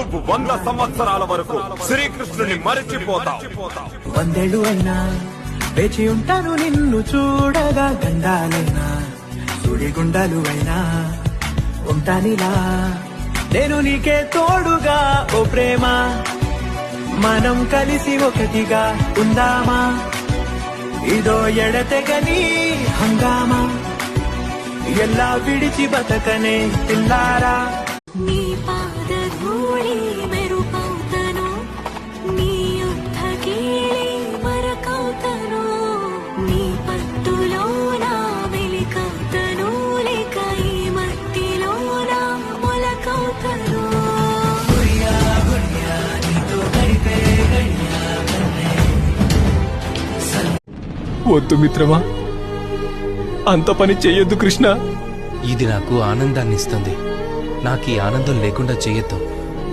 నువ్వు 100 సంవత్సరాల వరకు శ్రీకృష్ణుని మరిచిపోతావు. 100 ఏళ్ళు అయినా వేచి ఉంటాను నిన్ను చూడగా, గండాలైనా సుడిగుండాలు అయినా ఉంటానిలా నేను నీకే తోడుగా. ఓ ప్రేమ మనం కలిసి ఒకటిగా ఉందామా, ఇదో ఎడతెగని హంగామా, ఎలా విడిచి బతకనే పిల్లారా. నీ పాదధూళి మెరుపవుతను, నీ యుద్ధ కీళి మరకవుతను, నీ పట్టులో నా వెలికవుతను, లేక ఈ మట్టిలో నా మొలకవుతను. వద్దు మిత్రమా, అంత పని చెయ్యొద్దు కృష్ణ. ఇది నాకు ఆనందాన్ని ఇస్తుంది. నాకు ఈ ఆనందం లేకుండా చెయ్యొద్దు.